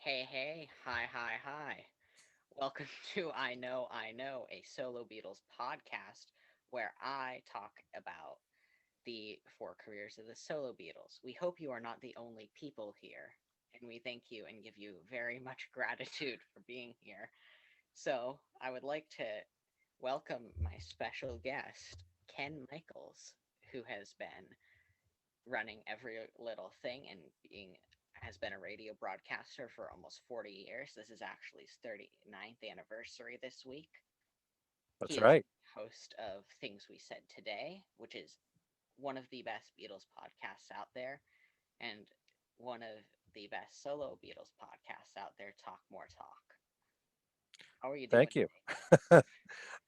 Hey, hi. Welcome to I Know, a solo Beatles podcast where I talk about the four careers of the solo Beatles. We hope you are not the only people here, and we thank you and give you very much gratitude for being here. So, I would like to welcome my special guest, Ken Michaels, who has been running every little thing and being has been a radio broadcaster for almost 40 years. This is actually his 39th anniversary this week. That's He is right. host of Things We Said Today, which is one of the best Beatles podcasts out there, and one of the best solo Beatles podcasts out there, Talk More Talk. How are you doing Thank you. today?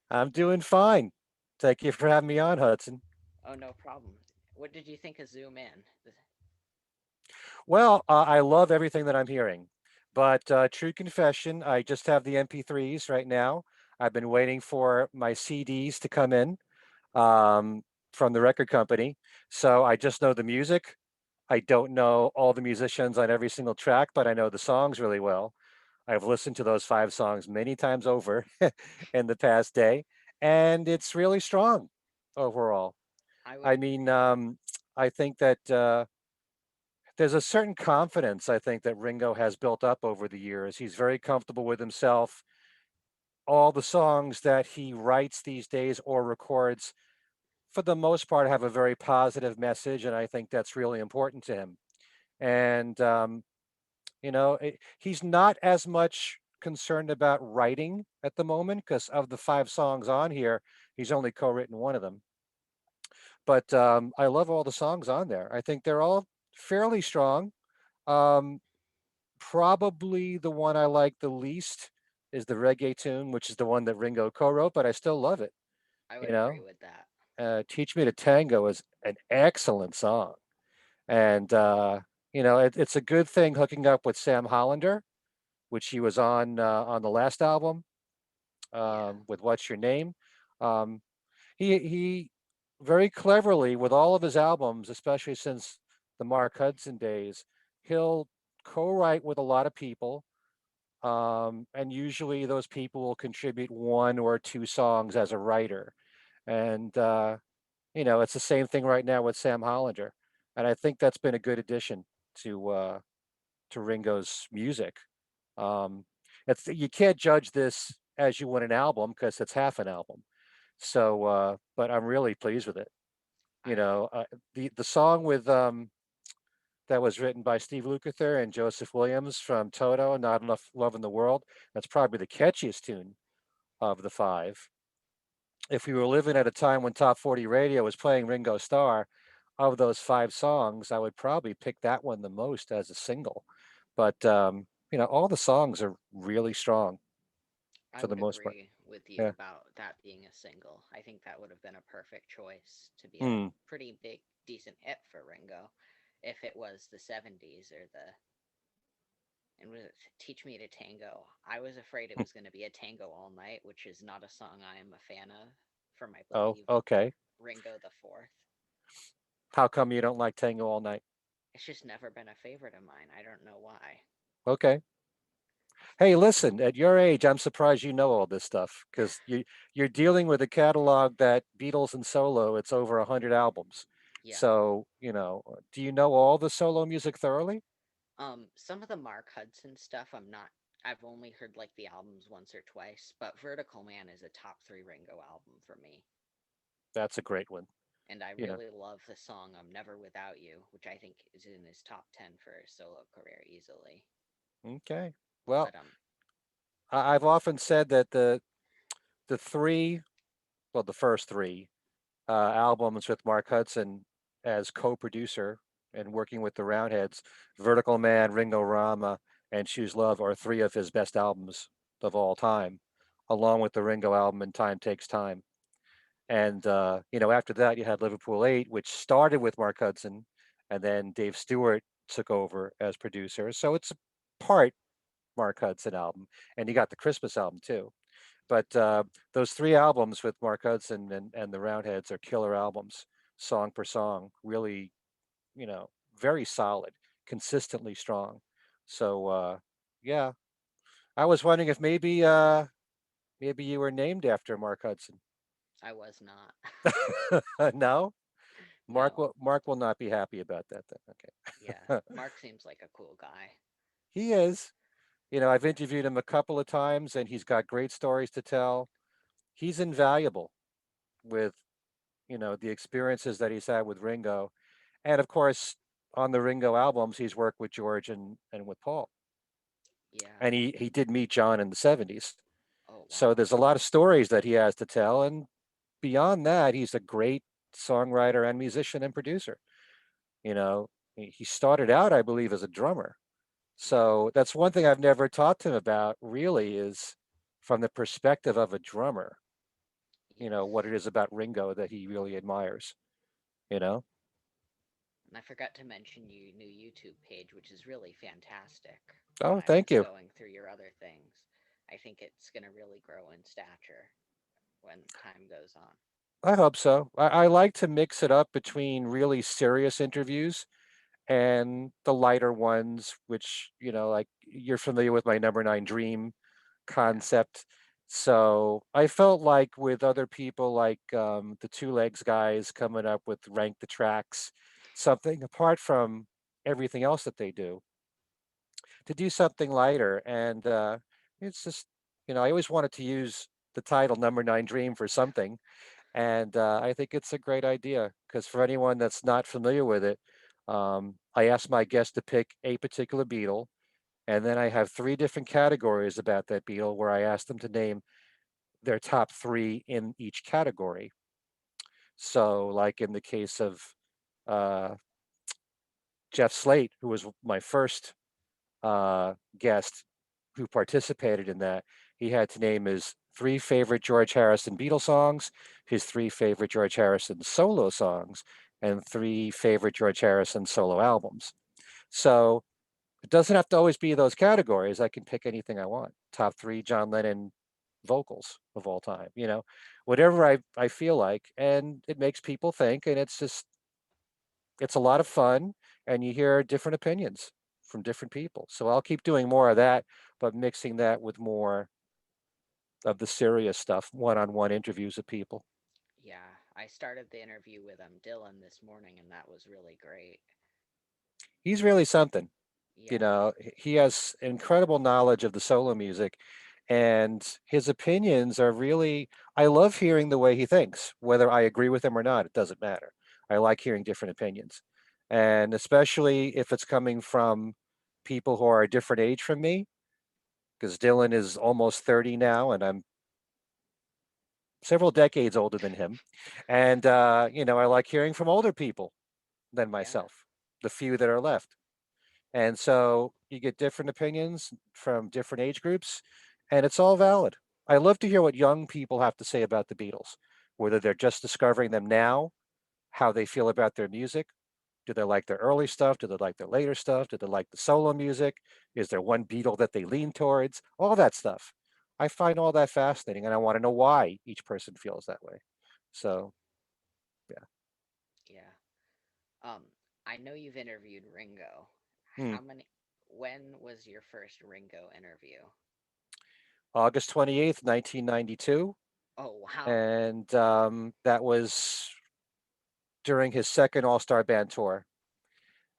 I'm doing fine. Thank you for having me on, Hudson. Oh, no problem. What did you think of Zoom In? Well, I love everything that I'm hearing, but true confession, I just have the MP3s right now. I've been waiting for my CDs to come in um, from the record company. So I just know the music. I don't know all the musicians on every single track, but I know the songs really well. I've listened to those 5 songs many times over in the past day, and it's really strong overall. I would I mean, agree. I think that there's a certain confidence I think that Ringo has built up over the years. He's very comfortable with himself. All the songs that he writes these days or records, for the most part, have a very positive message, and I think that's really important to him. And he's not as much concerned about writing at the moment because of the 5 songs on here, he's only co-written one of them. But I love all the songs on there. I think they're all fairly strong. Um, Probably the one I like the least is the reggae tune, which is the one that Ringo co-wrote, but I still love it. I would You agree know, with that. "Teach Me to Tango" is an excellent song, and it's a good thing hooking up with Sam Hollander, which he was on the last album Yeah. with "What's Your Name." Um, he very cleverly with all of his albums, especially since the Mark Hudson days, he'll co-write with a lot of people, and usually those people will contribute 1 or 2 songs as a writer. And it's the same thing right now with Sam Hollander, and I think that's been a good addition to uh, to Ringo's music. Um, you can't judge this as you want an album because it's half an album. So, but I'm really pleased with it. I You know, the song with that was written by Steve Lukather and Joseph Williams from Toto, "Not Enough Love in the World." That's probably the catchiest tune of the 5. If we were living at a time when Top 40 Radio was playing Ringo Starr, of those 5 songs, I would probably pick that one the most as a single. But all the songs are really strong I for the would most part. agree with you Yeah. about that being a single. I think that would have been a perfect choice to be a Mm. pretty big, decent hit for Ringo if it was the 70s or the. And was it Teach Me to Tango? I was afraid it was going to be a tango all night, which is not a song I am a fan of from, I Oh, believe, okay. Ringo the Fourth. How come you don't like Tango All Night? It's just never been a favorite of mine. I don't know why. Okay. Hey, listen, at your age, I'm surprised you know all this stuff because you're dealing with a catalog that Beatles and solo, it's over 100 albums. Yeah. So, do you know all the solo music thoroughly? Some of the Mark Hudson stuff I'm not. I've only heard like the albums once or twice, but Vertical Man is a top three Ringo album for me. That's a great one. And I You know, really love the song "I'm Never Without You," which I think is in his top 10 for his solo career easily. okay. Well, But I've often said that the three, well, the first three albums with Mark Hudson as co-producer and working with the Roundheads, Vertical Man, Ringo Rama, and Choose Love are 3 of his best albums of all time, along with the Ringo album and Time Takes Time. And after that, you had Liverpool 8, which started with Mark Hudson, and then Dave Stewart took over as producer. So it's a part Mark Hudson album, and you got the Christmas album too. But those 3 albums with Mark Hudson and the Roundheads are killer albums, song per song, really, very solid, consistently strong. So Yeah. I was wondering if maybe you were named after Mark Hudson. I was not. No? No. Mark will not be happy about that then. Yeah. Okay. Mark seems like a cool guy. He is. I've interviewed him a couple of times and he's got great stories to tell. He's invaluable with, the experiences that he's had with Ringo. And of course, on the Ringo albums, he's worked with George and with Paul. Yeah. And he did meet John in the 70s. Oh, So wow. there's a lot of stories that he has to tell. And beyond that, he's a great songwriter and musician and producer. You know, he started out, I believe, as a drummer. Yeah. So that's one thing I've never talked to him about really is from the perspective of a drummer, what it Yes. is about Ringo that he really admires, you know? And I forgot to mention your new YouTube page, which is really fantastic. When Oh, I was thank you. going through your other things, I think it's going to really grow in stature when time goes on. I hope so. I like to mix it up between really serious interviews and the lighter ones, which, like you're familiar with my number nine dream Yeah. concept. So I felt like with other people, like the Two Legs guys coming up with Rank the Tracks, something apart from everything else that they do, to do something lighter. And it's just, I always wanted to use the title Number Nine Dream for something. And I think it's a great idea because for anyone that's not familiar with it, I asked my guest to pick a particular Beatle. And then I have three different categories about that Beatle where I asked them to name their top three in each category. So, like in the case of uh, Jeff Slate, who was my first guest who participated in that, he had to name his three favorite George Harrison Beatles songs, his three favorite George Harrison solo songs, and three favorite George Harrison solo albums. So it doesn't have to always be those categories. I can pick anything I want. Top three John Lennon vocals of all time, whatever I feel like. And it makes people think. And it's a lot of fun. And you hear different opinions from different people. So I'll keep doing more of that, but mixing that with more of the serious stuff, one on one interviews of people. Yeah. I started the interview with Dylan this morning, and that was really great. He's really something. Yeah. He has incredible knowledge of the solo music and his opinions are really, I love hearing the way he thinks, whether I agree with him or not, it doesn't matter. I like hearing different opinions. And especially if it's coming from people who are a different age from me, because Dylan is almost 30 now and I'm several decades older than him. And, I like hearing from older people than Yeah. myself, the few that are left. And so you get different opinions from different age groups, and it's all valid. I love to hear what young people have to say about the Beatles, whether they're just discovering them now, how they feel about their music. Do they like their early stuff? Do they like their later stuff? Do they like the solo music? Is there one Beatle that they lean towards? All that stuff. I find all that fascinating, and I want to know why each person feels that way. So, yeah. Yeah. Um, I know you've interviewed Ringo. Hmm. How many? When was your first Ringo interview? August 28th, 1992. Oh, wow. And that was during his second All Star Band tour,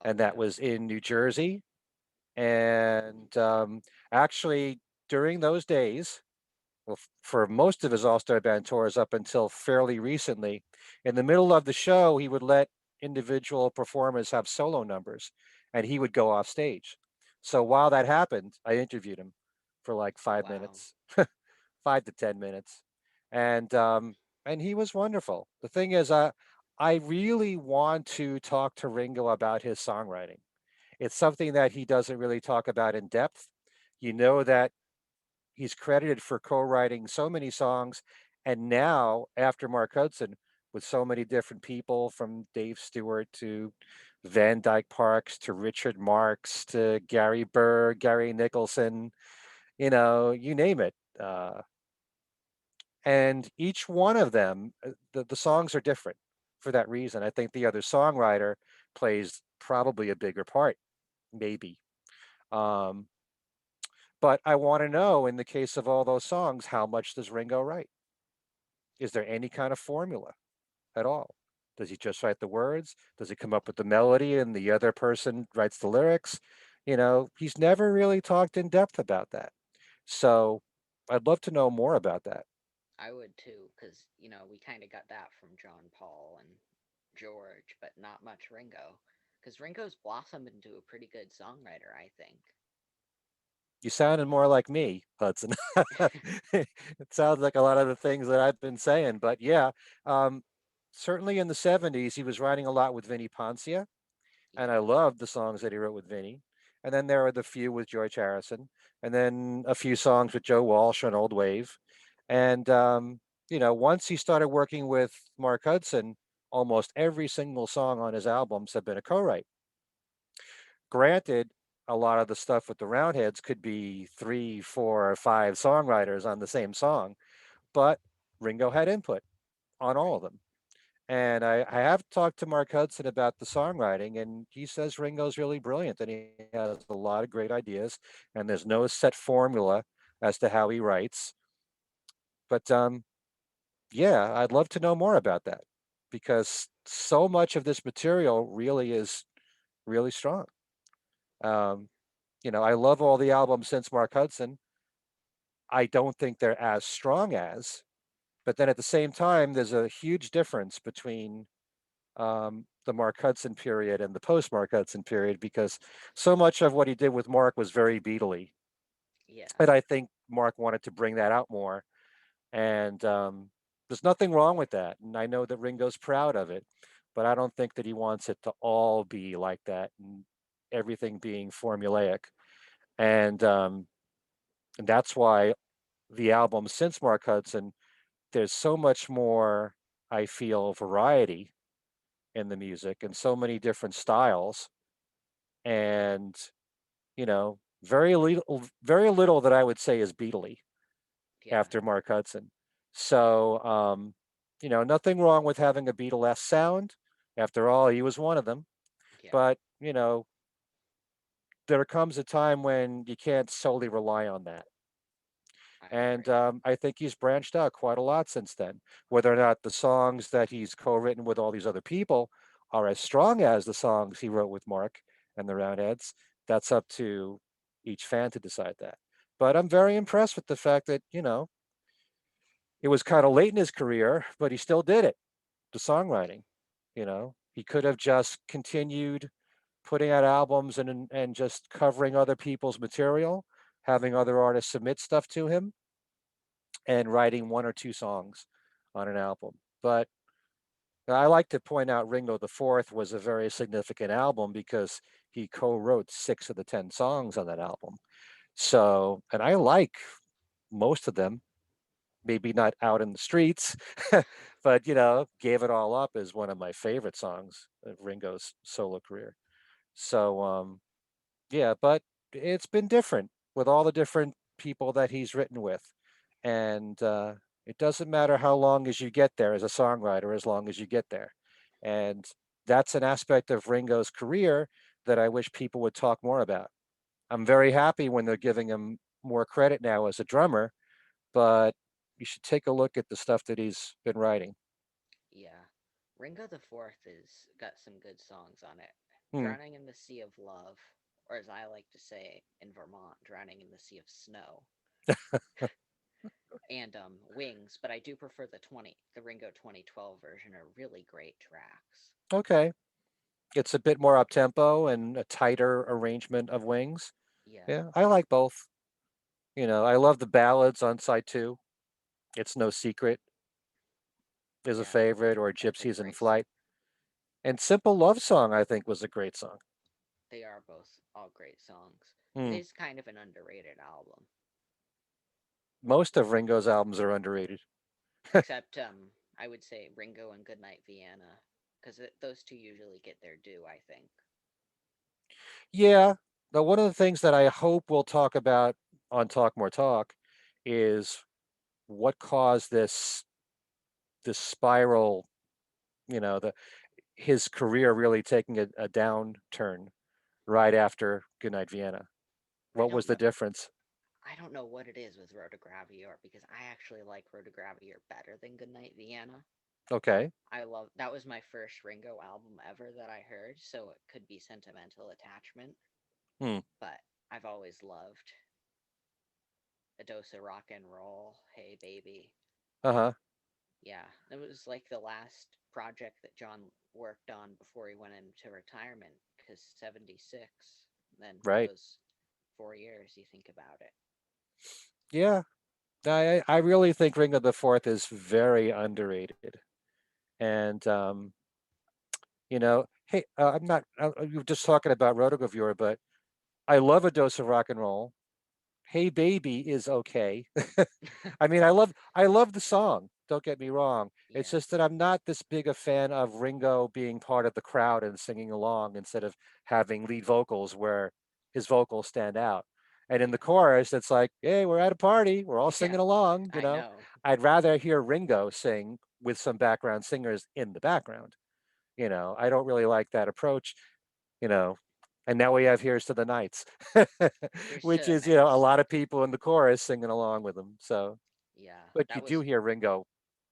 Oh, and that wow. was in New Jersey. And actually, during those days, well, for most of his All Star Band tours up until fairly recently, in the middle of the show, he would let individual performers have solo numbers, and he would go off stage. So while that happened, I interviewed him for like Oh, five wow. minutes, 5 to 10 minutes, and he was wonderful. The thing is, I really want to talk to Ringo about his songwriting. It's something that he doesn't really talk about in depth. You know that he's credited for co-writing so many songs, and now after Mark Hudson, with so many different people from Dave Stewart to Van Dyke Parks to Richard Marx to Gary Burr, Gary Nicholson, you name it. And each one of them, the songs are different for that reason. I think the other songwriter plays probably a bigger part, maybe. Um, But I want to know, in the case of all those songs, how much does Ringo write? Is there any kind of formula at all? Does he just write the words? Does he come up with the melody and the other person writes the lyrics? He's never really talked in depth about that. So I'd love to know more about that. I would too, because, we kind of got that from John Paul and George, but not much Ringo. Because Ringo's blossomed into a pretty good songwriter, I think. You sounded more like me, Hudson. It sounds like a lot of the things that I've been saying, but yeah, um, certainly in the '70s, he was writing a lot with Vinnie Poncia, and I Yeah, loved the songs that he wrote with Vinnie. And then there were the few with George Harrison, and then a few songs with Joe Walsh on Old Wave. And once he started working with Mark Hudson, almost every single song on his albums have been a co-write. Granted, a lot of the stuff with the Roundheads could be three, four, or five songwriters on the same song, but Ringo had input on all of right. them. And I have talked to Mark Hudson about the songwriting, and he says Ringo's really brilliant and he has a lot of great ideas, and there's no set formula as to how he writes. But yeah, I'd love to know more about that because so much of this material really is really strong. Um, I love all the albums since Mark Hudson. I don't think they're as strong as, but then at the same time, there's a huge difference between the Mark Hudson period and the post Mark Hudson period because so much of what he did with Mark was very Beatley. Yeah, And I think Mark wanted to bring that out more. And there's nothing wrong with that. And I know that Ringo's proud of it, but I don't think that he wants it to all be like that and everything being formulaic. And that's why the album since Mark Hudson, there's so much more, I feel, variety in the music and so many different styles. And, very little that I would say is Beatley yeah, after Mark Hudson. So, nothing wrong with having a Beatlesque sound. After all, he was one of them. yeah. But, there comes a time when you can't solely rely on that. I And agree. I think he's branched out quite a lot since then. Whether or not the songs that he's co-written with all these other people are as strong as the songs he wrote with Mark and the Roundheads, that's up to each fan to decide that. But I'm very impressed with the fact that, it was kind of late in his career, but he still did it, the songwriting. He could have just continued putting out albums and just covering other people's material, having other artists submit stuff to him, and writing one or two songs on an album. But I like to point out Ringo the Fourth was a very significant album because he co-wrote 6 of the 10 songs on that album. So, and I like most of them, maybe not Out in the Streets, but Gave It All Up is one of my favorite songs of Ringo's solo career. So, yeah, but it's been different with all the different people that he's written with. And it doesn't matter how long as you get there as a songwriter, as long as you get there. And that's an aspect of Ringo's career that I wish people would talk more about. I'm very happy when they're giving him more credit now as a drummer, but you should take a look at the stuff that he's been writing. Yeah. Ringo the Fourth is got some good songs on it. Hmm. Drowning in the Sea of Love, or as I like to say in Vermont, Drowning in the Sea of Snow, and Wings, but I do prefer the Ringo 2012 version are really great tracks. Okay. It's a bit more up tempo and a tighter arrangement of Wings. Yeah, Yeah, I like both. I love the ballads on side two. It's No Secret is a yeah, favorite, or that's a Gypsies in great song. Flight. And Simple Love Song, I think, was a great song. They are both all great songs. It Hmm. is kind of an underrated album, Most of Ringo's albums are underrated. except I would say Ringo and Goodnight Vienna, because those two usually get their due. I think. Yeah. Now, one of the things that I hope we'll talk about on Talk More Talk is what caused this spiral, the his career really taking a downturn right after Goodnight Vienna. I What was don't the know. difference? I don't know what it is with Rotogravure because I actually like Rotogravure better than Goodnight Vienna. Okay. I love that was my first Ringo album ever that I heard, so it could be sentimental attachment, Hmm. but I've always loved A Dose of Rock and Roll, Hey Baby. Uh-huh. Yeah, it was like the last project that John worked on before he went into retirement because 76, then Right. those 4 years, you think about it. Yeah. I really think Ringo the Fourth is very underrated. And hey, I'm not. You were just talking about Rotogravure, but I love a dose of rock and roll. Hey Baby is okay. I mean, I love the song. Don't get me wrong. It's Yeah, just that I'm not this big a fan of Ringo being part of the crowd and singing along instead of having lead vocals where his vocals stand out. And in the yeah, chorus, it's like, hey, we're at a party, we're all yeah, singing along. I know. I'd rather hear Ringo sing with some background singers in the background. I don't really like that approach, you know. And now we have Here's to the Nights, Here's to which the is, a Nights. lot of people in the chorus singing along with them. So, Yeah, but you that do was, hear Ringo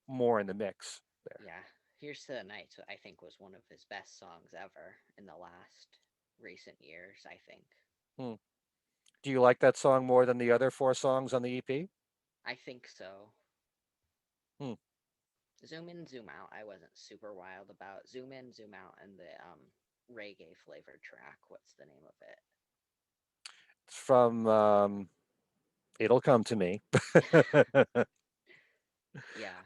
more in the mix there. yeah. Here's to the Nights, I think, was one of his best songs ever in the last recent years, I think. Hmm. Do you like that song more than the other four songs on the EP? I think so. Hmm. Zoom in, zoom out, I wasn't super wild about. Zoom in, zoom out, and the reggae flavored track. What's the name of it? It's from It'll Come to Me. Yeah,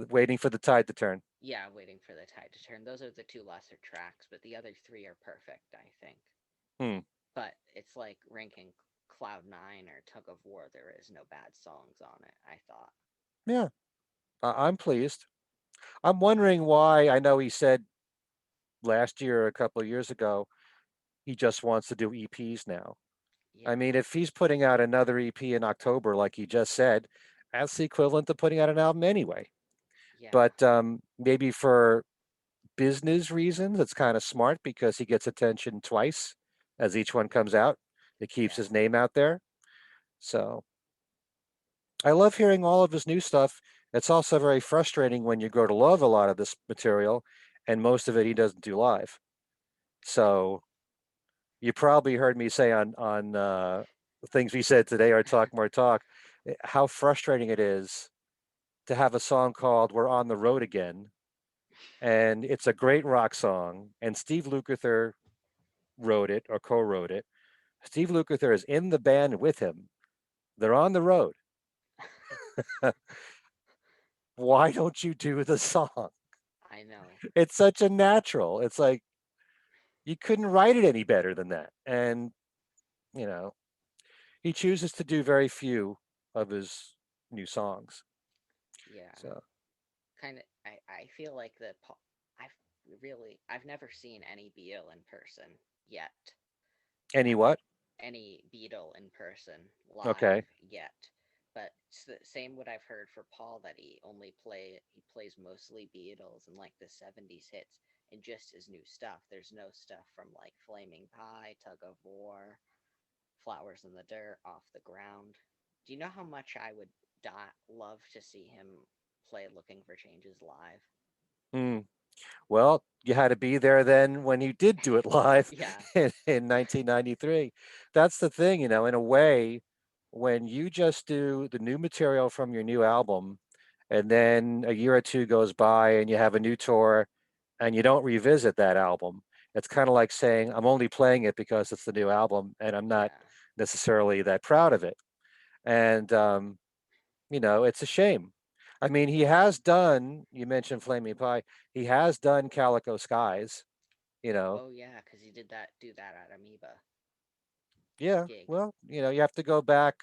Waiting for the Tide to Turn. yeah, waiting for the tide to turn. Those are the two lesser tracks, but the other three are perfect, I think. Hmm. But it's like ranking Cloud Nine or Tug of War. There is no bad songs on it, I thought. Yeah, I'm pleased. I'm wondering why. I know he said last year or a couple of years ago he just wants to do EPs now. I Yeah, mean, if he's putting out another EP in October, like he just said, that's the equivalent to putting out an album anyway. yeah, But maybe for business reasons, it's kind of smart because he gets attention twice as each one comes out. It keeps yeah, his name out there. So I love hearing all of his new stuff. It's also very frustrating when you grow to love a lot of this material, and most of it he doesn't do live. So you probably heard me say on things we said today, or talk more talk, how frustrating it is to have a song called "We're on the Road Again," and it's a great rock song, and Steve Lukather wrote it or co-wrote it. Steve Lukather is in the band with him. They're on the road. Why don't you do the song? I know. It's such a natural. It's like you couldn't write it any better than that. And, you know, he chooses to do very few of his new songs. Yeah, So, kind of. I feel like that. I've I've never seen any Beatle in person yet. any I've what? any Beatle in person live Okay. yet. But it's the same what I've heard for Paul that he plays mostly Beatles and like the 70s hits and just his new stuff. There's no stuff from like Flaming Pie, Tug of War, Flowers in the Dirt, Off the Ground. Do you know how much I would love to see him play Looking for Changes live? Hmm. Well, you had to be there then when you did do it live Yeah, in 1993. That's the thing, in a way, when you just do the new material from your new album, and then a year or two goes by and you have a new tour and you don't revisit that album, it's kind of like saying, I'm only playing it because it's the new album and I'm not yeah. necessarily that proud of it. And, it's a shame. I mean, he has done, you mentioned Flaming Pie, he has done Calico Skies, you know. Oh yeah, because he did that do that at Amoeba Yeah, gig. well, you have to go back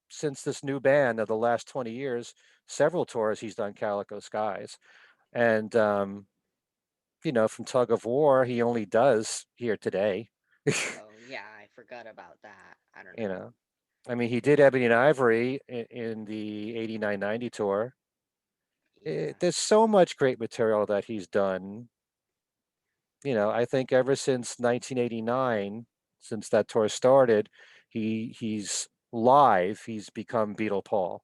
since this new band of the last 20 years, several tours he's done Calico Skies. And, from Tug of War, he only does Here Today. Oh yeah, I forgot about that. I don't you know. know, I mean, he did Ebony and Ivory in the 89-90 tour. Yeah, There's so much great material that he's done. I think ever since 1989, since that tour started, He's live. He's become Beatle Paul,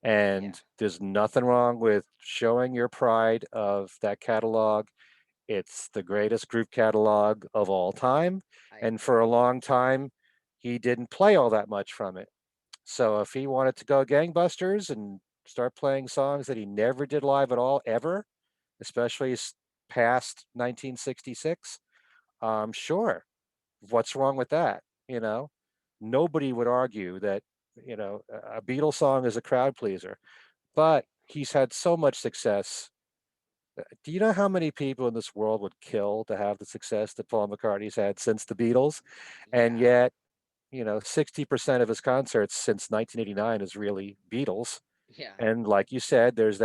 Yeah, and there's nothing wrong with showing your pride of that catalog. It's the greatest group catalog of all time, I and for a agree. long time, he didn't play all that much from it. So if he wanted to go gangbusters and start playing songs that he never did live at all ever, especially past 1966, sure. What's wrong with that? You know, nobody would argue that, a Beatles song is a crowd pleaser, but Right. he's had so much success. Do you know how many people in this world would kill to have the success that Paul McCartney's had since the Beatles? And Yeah. yet, 60% of his concerts since 1989 is really Beatles. Yeah. And like you said, there's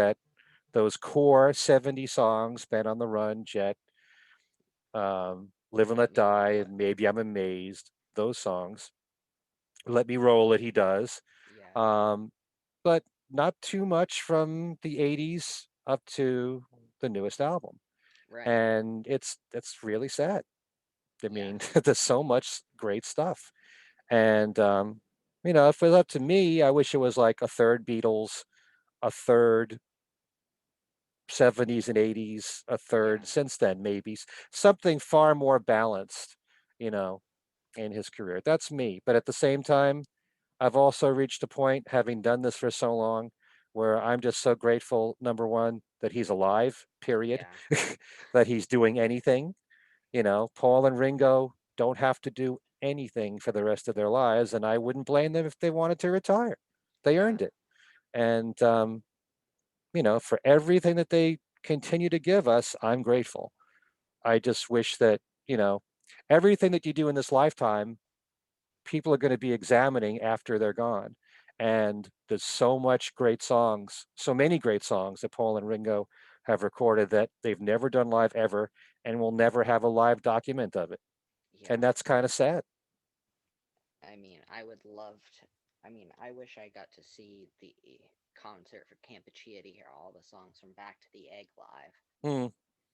those core 70 songs, Been on the Run, Jet, Live and Let Let me Die, roll it. and Maybe I'm Amazed, those songs. Let Me Roll It, he does. Yeah. Um, but not too much from the 80s up to the newest album. Right. And it's really sad. I Yeah. mean, there's so much great stuff. And if it was up to me, I wish it was like a third Beatles, a third 70s and 80s, a Yeah. third since then, maybe something far more balanced, you know, in his career. That's me. But at the same time, I've also reached a point, having done this for so long, where I'm just so grateful, number one, that he's alive, period, Yeah. that he's doing anything. Paul and Ringo don't have to do anything for the rest of their lives, and I wouldn't blame them if they wanted to retire. They Yeah. earned it. And, for everything that they continue to give us, I'm grateful. I just wish that, you know, everything that you do in this lifetime, people are going to be examining after they're gone. And there's so much great songs, so many great songs that Paul and Ringo have recorded that they've never done live ever and will never have a live document of it. And Yeah. that's kind of sad. I mean, I would love to. I mean, I wish I got to see the concert for Campuchia to hear all the songs from Back to the Egg live, Hmm.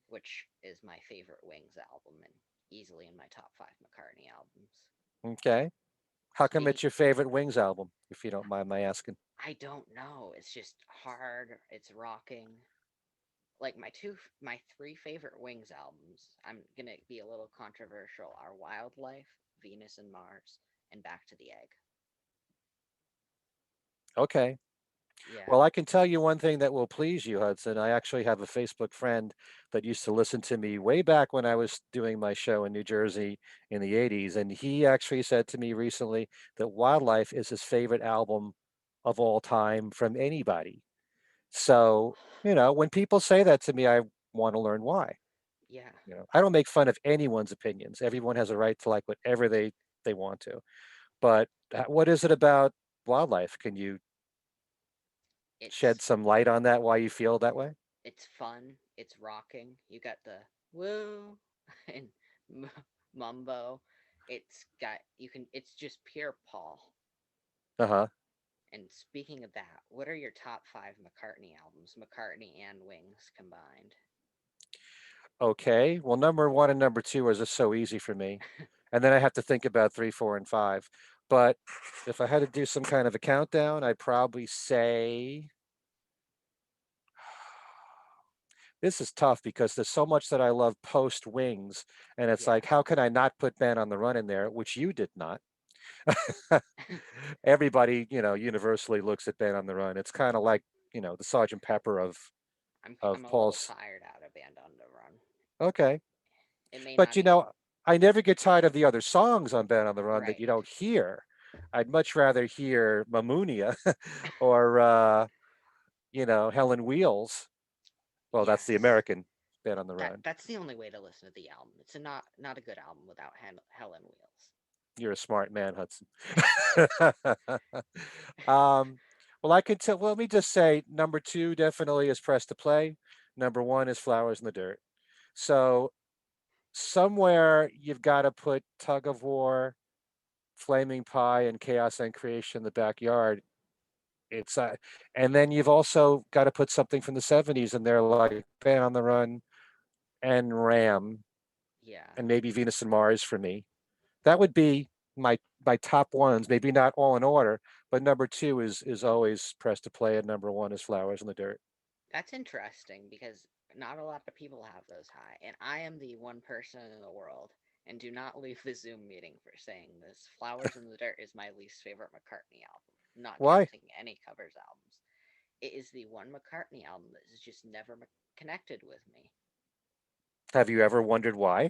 which is my favorite Wings album and easily in my top five McCartney albums. Okay. How come Speaking, it's your favorite Wings album, if you don't mind my asking? I don't know. It's just hard. It's rocking. Like my three favorite Wings albums. I'm gonna be a little controversial. Are Wildlife, Venus and Mars, and Back to the Egg. Okay. Yeah. Well, I can tell you one thing that will please you, Hudson. I actually have a Facebook friend that used to listen to me way back when I was doing my show in New Jersey in the 80s. And he actually said to me recently that Wildlife is his favorite album of all time from anybody. So, when people say that to me, I want to learn why. Yeah. I don't make fun of anyone's opinions. Everyone has a right to like whatever they want to. But what is it about Wildlife? Can you shed It's some light on that? Why you feel that way? it's fun. It's rocking. You got the woo and mumbo. It's got you can. It's just pure Paul. Uh huh. And speaking of that, what are your top five McCartney albums? McCartney and Wings combined. Okay. Well, number one and number two are just so easy for me. And then I have to think about three, four, and five. But if I had to do some kind of a countdown, I'd probably say this is tough because there's so much that I love post Wings. And it's Yeah. like, how can I not put Band on the Run in there, which you did not? Everybody, universally looks at Band on the Run. It's kind of like, the Sergeant Pepper of I'm a little Paul's. tired out of Band on the Run. Okay. It may But not even I never get tired of the other songs on Band on the Run that right. you don't hear. I'd much rather hear Mamunia or Helen Wheels. Well, that's the Yes. American Band on the Run. That's the only way to listen to the album. It's not a good album without Helen Wheels. You're a smart man, Hudson. Well, I could tell. Well, let me just say, number two definitely is Press to Play. Number one is Flowers in the Dirt. So somewhere you've got to put Tug of War, Flaming Pie, and Chaos and Creation in the backyard. It's and then you've also got to put something from the '70s in there, like Band on the Run and Ram, Yeah. and maybe Venus and Mars for me. That would be. my top ones, maybe not all in order, but number two is always Press to Play, and number one is Flowers in the Dirt. That's interesting because not a lot of people have those high, and I am the one person in the world, and do not leave the Zoom meeting for saying this. Flowers in the Dirt is my least favorite McCartney album, not Why? counting any covers albums. It is the one McCartney album that has just never connected with me. Have you ever wondered why?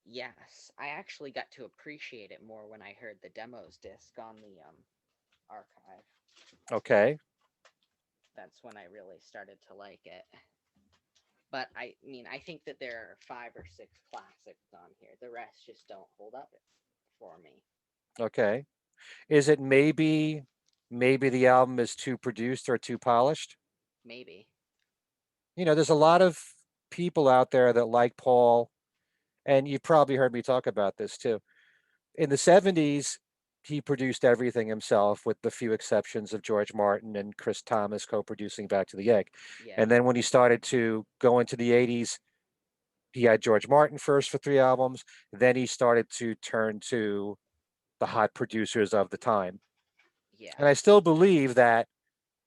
Yes, I actually got to appreciate it more when I heard the demos disc on the archive. Okay, That's when I really started to like it. But I mean, I think that there are 5 or 6 classics on here. The rest just don't hold up for me. okay. Is it maybe the album is too produced or too polished? Maybe. There's a lot of people out there that like Paul, and you've probably heard me talk about this too. In the 70s, he produced everything himself, with the few exceptions of George Martin and Chris Thomas co-producing Back to the Egg. Yeah. And then when he started to go into the 80s, he had George Martin first for 3 albums. Then he started to turn to the hot producers of the time. Yeah. And I still believe that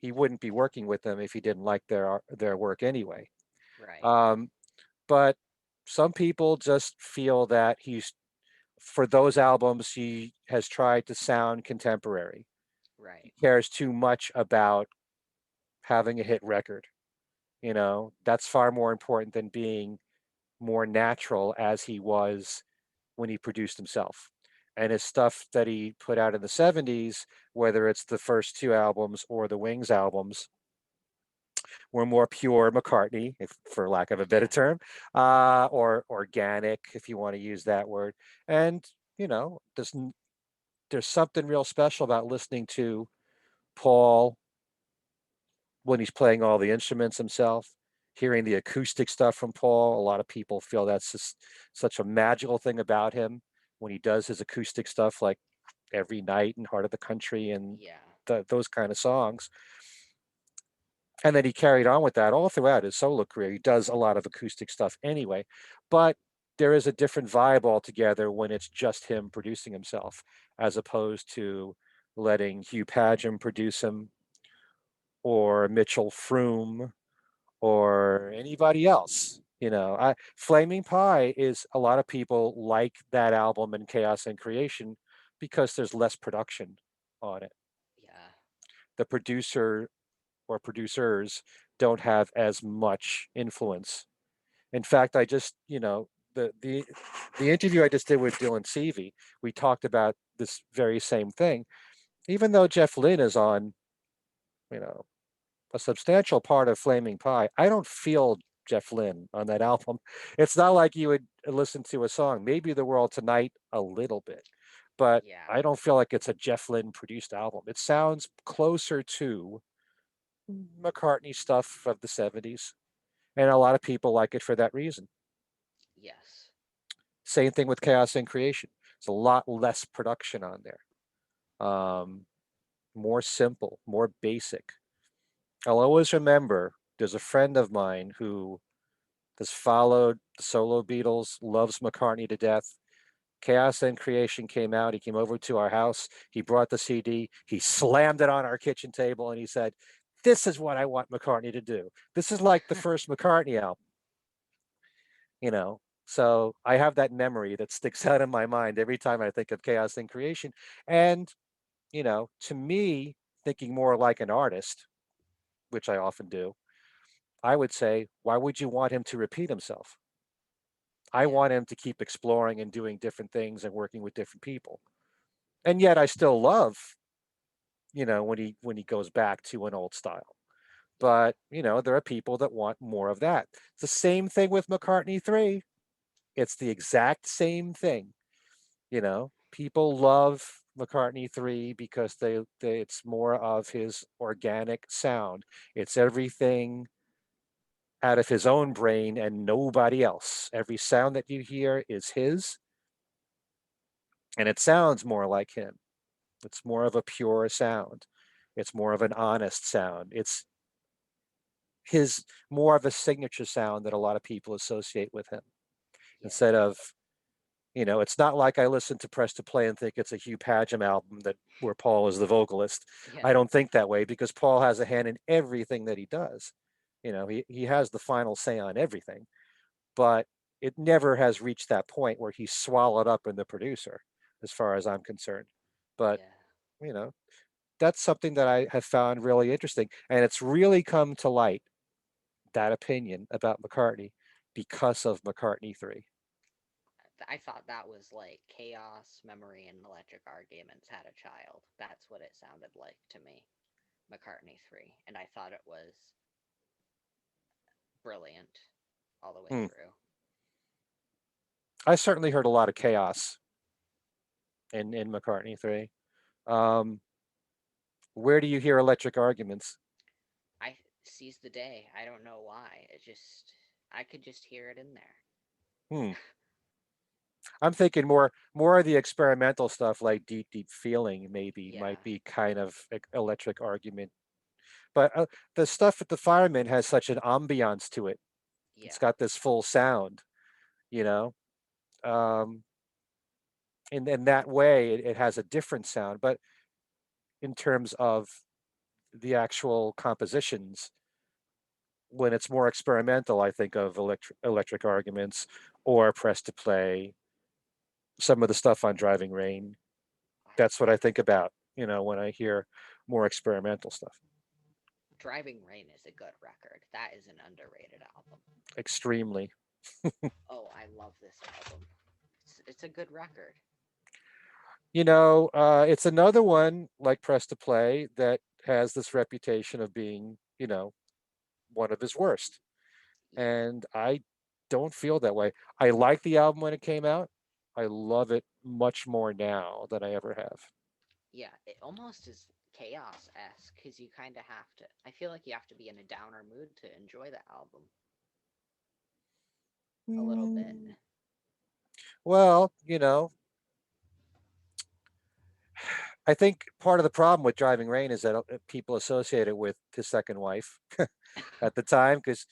he wouldn't be working with them if he didn't like their work anyway. Right. Um, but some people just feel that he's for those albums he has tried to sound contemporary. He Right. cares too much about having a hit record. That's far more important than being more natural as he was when he produced himself. And his stuff that he put out in the 70s, whether it's the first two albums or the Wings albums, were more pure McCartney, if for lack of a better Yeah. term, or organic, if you want to use that word. And there's something real special about listening to Paul when he's playing all the instruments himself, hearing the acoustic stuff from Paul. A lot of people feel that's just such a magical thing about him when he does his acoustic stuff, like Every Night and Heart of the Country and Yeah. those kind of songs. And then he carried on with that all throughout his solo career. He does a lot of acoustic stuff anyway, but there is a different vibe altogether when it's just him producing himself, as opposed to letting Hugh Padgham produce him, or Mitchell Froome, or anybody else. Flaming Pie is, a lot of people like that album and Chaos and Creation because there's less production on it. Yeah. The producer or producers don't have as much influence. In fact, I just, the interview I just did with Dylan Seavey, we talked about this very same thing. Even though Jeff Lynne is on, you know, a substantial part of Flaming Pie, I don't feel Jeff Lynne on that album. It's not like you would listen to a song, maybe The World Tonight a little bit, but Yeah. I don't feel like it's a Jeff Lynne produced album. It sounds closer to McCartney stuff of the 70s, and a lot of people like it for that reason. Yes. Same thing with Chaos and Creation. It's a lot less production on there. More simple, more basic. I'll always remember there's a friend of mine who has followed the solo Beatles, loves McCartney to death. Chaos and Creation came out. He came over to our house. He brought the CD. He slammed it on our kitchen table and he said, "This is what I want McCartney to do. This is like the first McCartney album." you know. So I have that memory that sticks out in my mind every time I think of Chaos and Creation. And, to me, thinking more like an artist, which I often do, I would say, why would you want him to repeat himself? I Yeah. want him to keep exploring and doing different things and working with different people. And yet I still love, when he goes back to an old style. Yeah. But, there are people that want more of that. It's the same thing with McCartney 3. It's the exact same thing. People love McCartney 3 because it's more of his organic sound. It's everything out of his own brain and nobody else. Every sound that you hear is his, and it sounds more like him. It's more of a pure sound. It's more of an honest sound. It's his more of a signature sound that a lot of people associate with him, Yeah. instead of It's not like I listen to Press to Play and think it's a Hugh Padgham album that where Paul is the vocalist. Yeah, I don't think that way because Paul has a hand in everything that he does. He has the final say on everything, but it never has reached that point where he's swallowed up in the producer, as far as I'm concerned. But yeah, you know, that's something that I have found really interesting, and it's really come to light, that opinion about McCartney, because of McCartney 3. I thought that was like Chaos, Memory, and Electric Arguments had a child. That's what it sounded like to me. McCartney 3. And I thought it was brilliant all the way Hmm. through. I certainly heard a lot of chaos in McCartney 3. Um, where do you hear Electric Arguments? I seized the day. I don't know why. I could just hear it in there. Hmm. I'm thinking more of the experimental stuff like Deep Deep Feeling maybe Yeah, might be kind of Electric Argument. But the stuff at the Fireman has such an ambiance to it. It's yeah. got this full sound, you know. Um, in that way, it has a different sound. But in terms of the actual compositions, when it's more experimental, I think of Electric Arguments or Press to Play, some of the stuff on Driving Rain. I, That's what I think about, when I hear more experimental stuff. Driving Rain is a good record. That is an underrated album. Extremely. Oh, I love this album. It's a good record. It's another one like Press to Play that has this reputation of being, one of his worst. Yeah, And I don't feel that way. I like the album when it came out. I love it much more now than I ever have. yeah. It almost is Chaos esque because you kind of have to. I feel like you have to be in a downer mood to enjoy the album a little bit. Mm, well, I think part of the problem with Driving Rain is that people associate it with his second wife at the time, because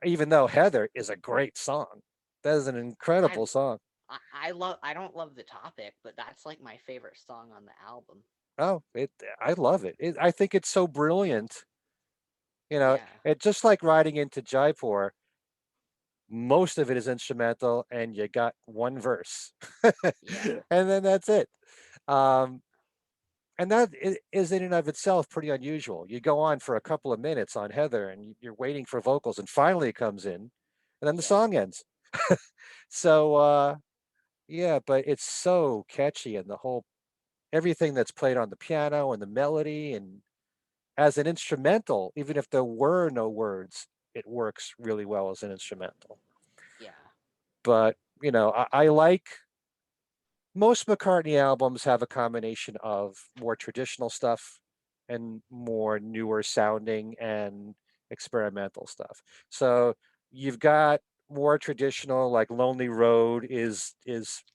even though Heather is a great song, that is an I incredible song. I love. I don't love the topic, but that's like my favorite song on the album. Oh, I love it. I think it's so brilliant. Yeah, It just like riding into Jaipur, most of it is instrumental and you got one verse. yeah, And then that's it. Um, and that is in and of itself pretty unusual. You go on for a couple of minutes on Heather and you're waiting for vocals and finally it comes in and then the yeah, song ends. So yeah, but it's so catchy, and the whole everything that's played on the piano and the melody, and as an instrumental, even if there were no words, it works really well as an instrumental. yeah, But I like most McCartney albums have a combination of more traditional stuff and more newer sounding and experimental stuff. So you've got more traditional, like Lonely Road is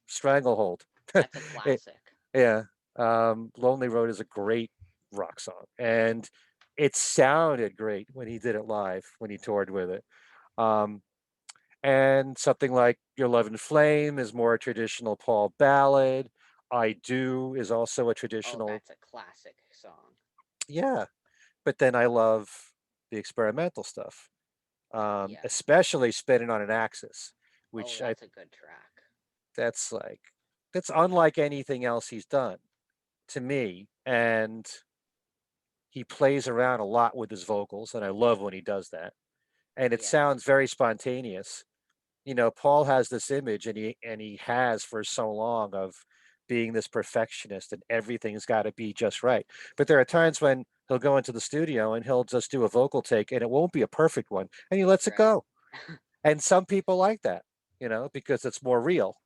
Stranglehold. that's a It, classic. yeah, Lonely Road is a great rock song, and it sounded great when he did it live when he toured with it. Um, and something like Your Love and Flame is more a traditional Paul ballad. I Do is also a Oh, traditional, that's a classic song. yeah. But then I love the experimental stuff, Yeah. especially Spinning on an Axis, Oh, which that's a good track. that's like, that's unlike anything else he's done to me. And he plays around a lot with his vocals, and I love when he does that. And it Yeah, sounds very spontaneous. Paul has this image, and he has for so long, of being this perfectionist and everything's got to be just right. But there are times when he'll go into the studio and he'll just do a vocal take and it won't be a perfect one and he lets it right. go. And some people like that, because it's more real.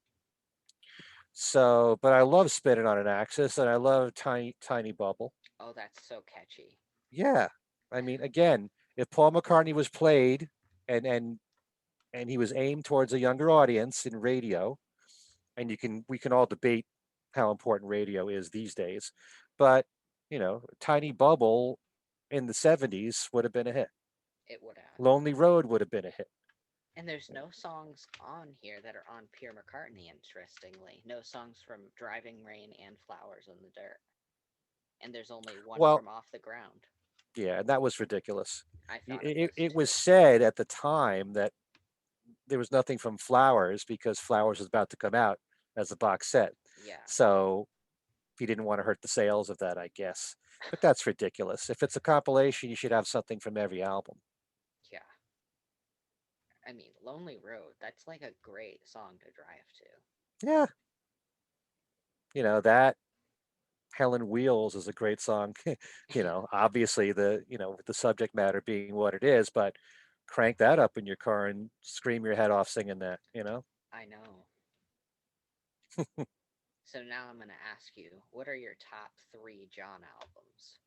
So, but I love Spinning on an Axis and I love Tiny Tiny Bubble. Oh, that's so catchy. Yeah. I mean, again, if Paul McCartney was played and and he was aimed towards a younger audience in radio, and we can all debate how important radio is these days, but Tiny Bubble in the 70s would have been a hit. It would have. Lonely Road would have been a hit. And there's no songs on here that are on Pure McCartney, interestingly. No songs from Driving Rain and Flowers in the Dirt. And there's only one Well, from Off the Ground. yeah, and that was ridiculous. I It, thought it it, was it was too. said at the time that there was nothing from Flowers because Flowers was about to come out as a box set. Yeah, So he didn't want to hurt the sales of that, I guess. But that's ridiculous. If it's a compilation, you should have something from every album. yeah. I mean, Lonely Road, that's like a great song to drive to. Yeah, that Helen Wheels is a great song. Obviously with the subject matter being what it is, but crank that up in your car and scream your head off singing that. I know. So now I'm going to ask you, what are your top three John albums?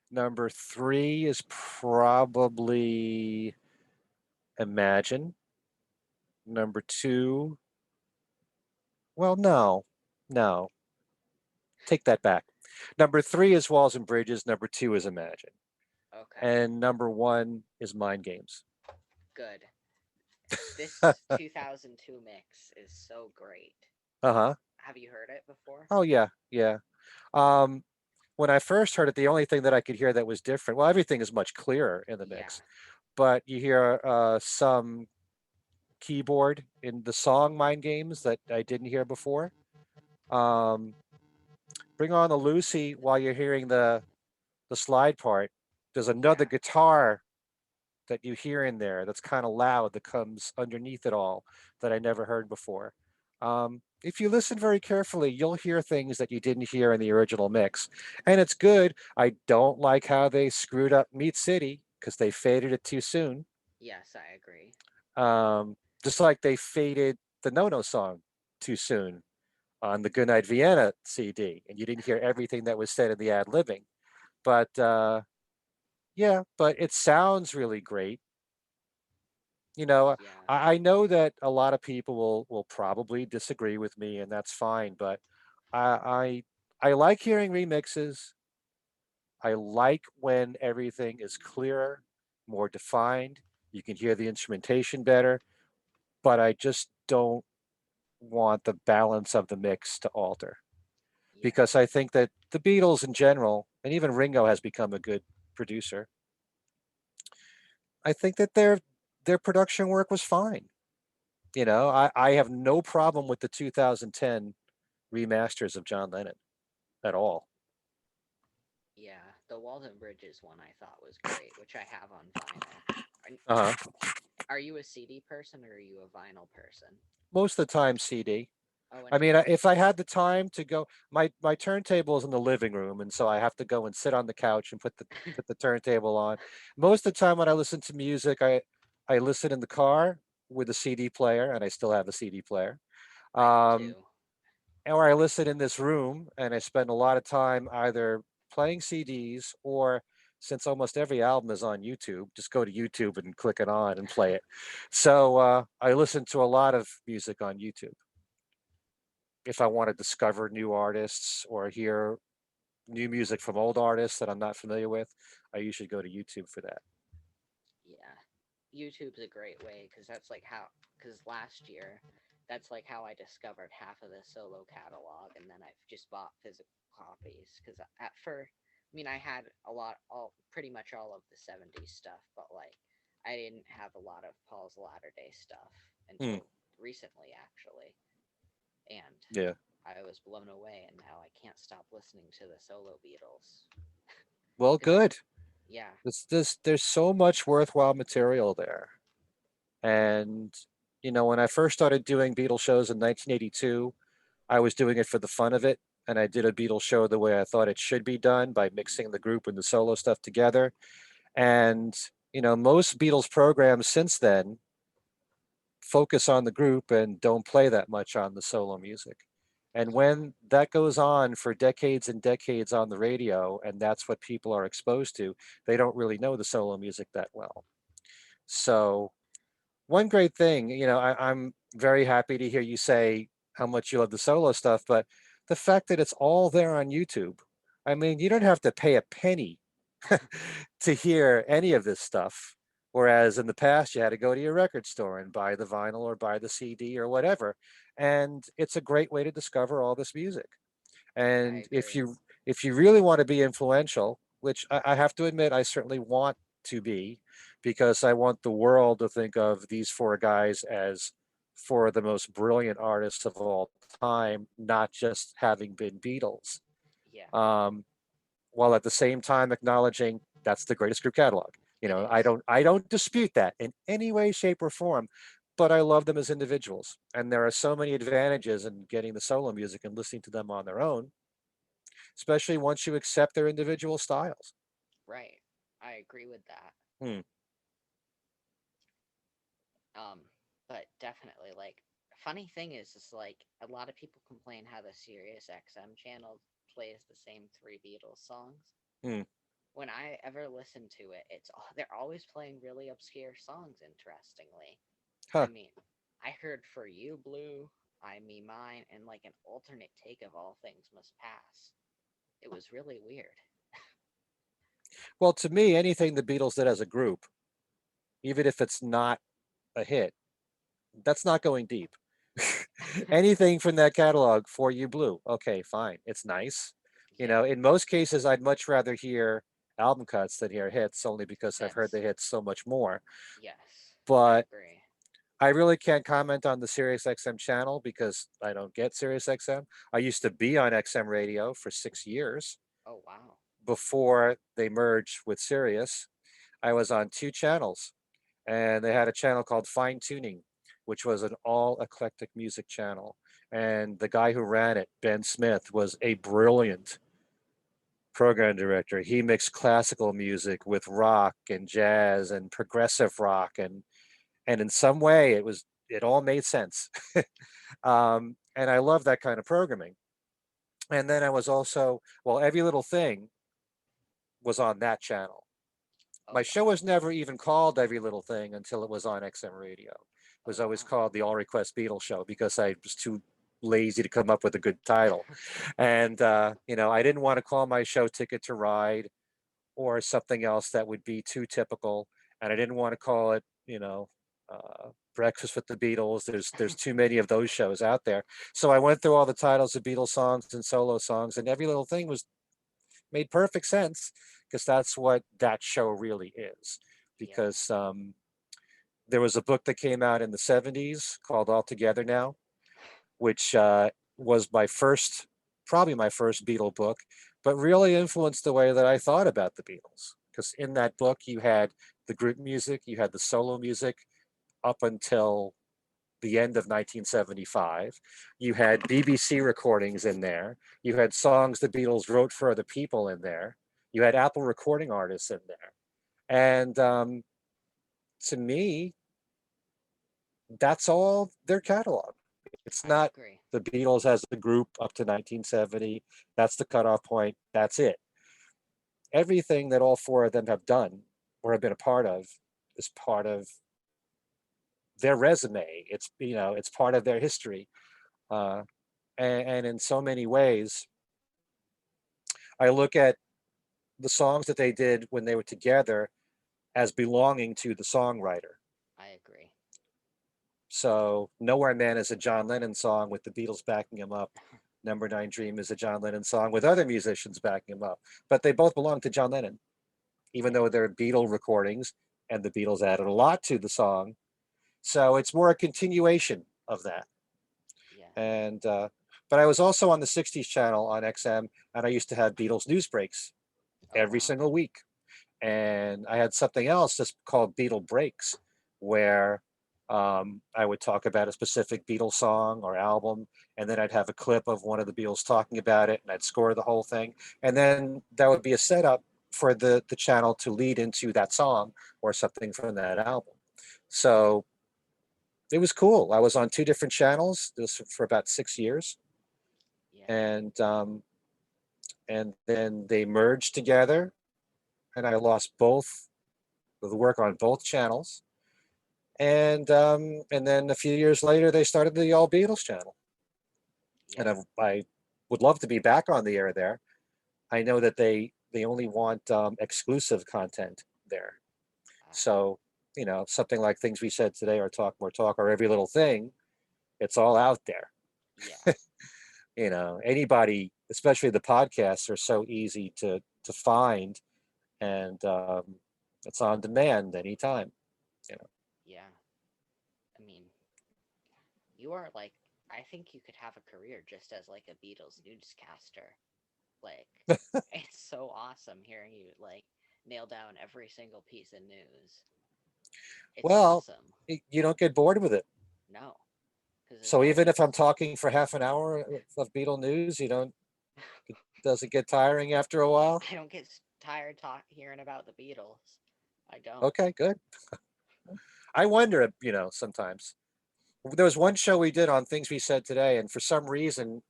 Number three is probably Imagine. Number two, well, no, take that back. Number three is Walls and Bridges. Number two is Imagine. Okay, And number one is Mind Games. good. This 2002 mix is so great. Uh huh. Have you heard it before? Oh, yeah, yeah. Um, when I first heard it, the only thing that I could hear that was different, well, everything is much clearer in the Yeah, mix, but you hear some keyboard in the song Mind Games that I didn't hear before. Um, Bring On the Lucy while you're hearing the slide part. There's another yeah, guitar that you hear in there that's kind of loud that comes underneath it all that I never heard before. If you listen very carefully, you'll hear things that you didn't hear in the original mix. And it's good. I don't like how they screwed up Meat City because they faded it too soon. yes, I agree. Just like they faded the No No song too soon on the Goodnight Vienna CD, and you didn't hear everything that was said in the ad libbing. But yeah, but it sounds really great. You know, Yeah, I know that a lot of people will probably disagree with me, and that's fine. But I I like hearing remixes. I like when everything is clearer, more defined. You can hear the instrumentation better, but I just don't want the balance of the mix to alter yeah, because I think that the Beatles in general, and even Ringo has become a good producer. I think that their production work was fine. I have no problem with the 2010 remasters of John Lennon at all. yeah. The Walden Bridges one I thought was great, which I have on vinyl. Uh huh. Are you a CD person or are you a vinyl person? Most of the time, CD. Oh, I mean, if interesting. I had the time to go, my turntable is in the living room, and so I have to go and sit on the couch and put the turntable on. Most of the time, when I listen to music, I listen in the car with a CD player, and I still have a CD player. I do Um, too. or I listen in this room, and I spend a lot of time either playing CDs or since almost every album is on YouTube, just go to YouTube and click it on and play it. So I listen to a lot of music on YouTube if I want to discover new artists or hear new music from old artists that I'm not familiar with, I usually go to YouTube for that. Yeah. YouTube's a great way because because last year, that's like how I discovered half of the solo catalog, and then I've just bought physical copies. Because at first, I mean, I had pretty much all of the '70s stuff, but like, I didn't have a lot of Paul's Latter Day stuff Hmm. until recently, actually, and Yeah. I was blown away, and now I can't stop listening to the solo Beatles. Well, Because good. yeah, There's so much worthwhile material there. And, when I first started doing Beatles shows in 1982, I was doing it for the fun of it. And I did a Beatles show the way I thought it should be done by mixing the group and the solo stuff together. And, most Beatles programs since then focus on the group and don't play that much on the solo music. And yeah, when that goes on for decades and decades on the radio, and that's what people are exposed to, they don't really know the solo music that well. So, one great thing, I'm very happy to hear you say how much you love the solo stuff, but the fact that it's all there on YouTube, I mean, you don't have to pay a penny to hear any of this stuff. Whereas in the past, you had to go to your record store and buy the vinyl or buy the CD or whatever. And it's a great way to discover all this music. I And if agree. you really want to be influential, which I have to admit I certainly want to be, because I want the world to think of these four guys as four of the most brilliant artists of all time, not just having been Beatles. Yeah, Um, while at the same time acknowledging that's the greatest group catalog. You it know, is. I don't dispute that in any way, shape, or form, but I love them as individuals. And there are so many advantages in getting the solo music and listening to them on their own, especially once you accept their individual styles. Right. I agree with that. Hmm. Um, but definitely, like, funny thing is like a lot of people complain how the Sirius XM channel plays the same three Beatles songs. Hmm. When I ever listen to it, they're always playing really obscure songs. Interestingly, I Huh. mean, I heard "For You Blue," "I Me Mine," and like an alternate take of "All Things Must Pass." It was really weird. Well, to me, anything the Beatles did as a group, even if it's not a hit, that's not going deep. Anything from that catalog for you blue. Okay, fine. It's nice. You Yeah, know, in most cases, I'd much rather hear album cuts than hear hits, only because I've heard that's the hits so much more. yes, I But agree. I really can't comment on the Sirius XM channel because I don't get Sirius XM. I used to be on XM radio for 6 years Oh wow. before they merged with Sirius. I was on two channels, and they had a channel called Fine Tuning, which was an all eclectic music channel. And the guy who ran it, Ben Smith, was a brilliant program director. He mixed classical music with rock and jazz and progressive rock, and in some way it all made sense. And I love that kind of programming. And then I was also, well, Every Little Thing was on that channel. Oh My show wow. was never even called Every Little Thing until it was on XM radio. It Oh was always wow. called the All Request Beatles Show because I was too lazy to come up with a good title. And, I didn't want to call my show Ticket to Ride or something else that would be too typical. And I didn't want to call it, Breakfast with the Beatles. There's too many of those shows out there. So I went through all the titles of Beatles songs and solo songs, and Every Little Thing was made perfect sense because that's what that show really is. Yeah. Because there was a book that came out in the 70s called All Together Now, which was probably my first Beatle book, but really influenced the way that I thought about the Beatles. Because in that book, you had the group music, you had the solo music up until the end of 1975. You had BBC recordings in there. You had songs the Beatles wrote for other people in there. You had Apple recording artists in there. And to me, that's all their catalog. It's I not agree. the Beatles as a group up to 1970. That's the cutoff point. That's it. Everything that all four of them have done or have been a part of is part of their resume. It's part of their history. Uh, and in so many ways, I look at the songs that they did when they were together as belonging to the songwriter. I agree. So Nowhere Man is a John Lennon song with the Beatles backing him up. Number Nine Dream is a John Lennon song with other musicians backing him up. But they both belong to John Lennon, even Yeah. though they're Beatle recordings and the Beatles added a lot to the song. So it's more a continuation of that. Yeah. And but I was also on the 60s channel on XM, and I used to have Beatles news breaks Oh every wow. single week. And I had something else just called Beatle Breaks, where I would talk about a specific Beatles song or album, and then I'd have a clip of one of the Beatles talking about it, and I'd score the whole thing, and then that would be a setup for the channel to lead into that song or something from that album. So it was cool. I was on two different channels this for about 6 years, Yeah. and then they merged together, and I lost both the work on both channels. And then a few years later, they started the All Beatles channel, and Yeah. I would love to be back on the air there, I know that they only want exclusive content there. Uh, So, something like things we said today, or talk more talk, or every little thing, it's all out there. yeah, Anybody, especially the podcasts, are so easy to find, and it's on demand anytime. You yeah. I mean, you are like, I think you could have a career just as like a Beatles newscaster. Like, it's so awesome hearing you like nail down every single piece of news. It's well, awesome. you don't get bored with it. No, because there's So even if I'm always. talking for half an hour of Beatle news, you don't does it get tiring after a while? I don't get tired hearing about the Beatles. I don't. Okay, good. I wonder, sometimes. There was one show we did on things we said today, and for some reason,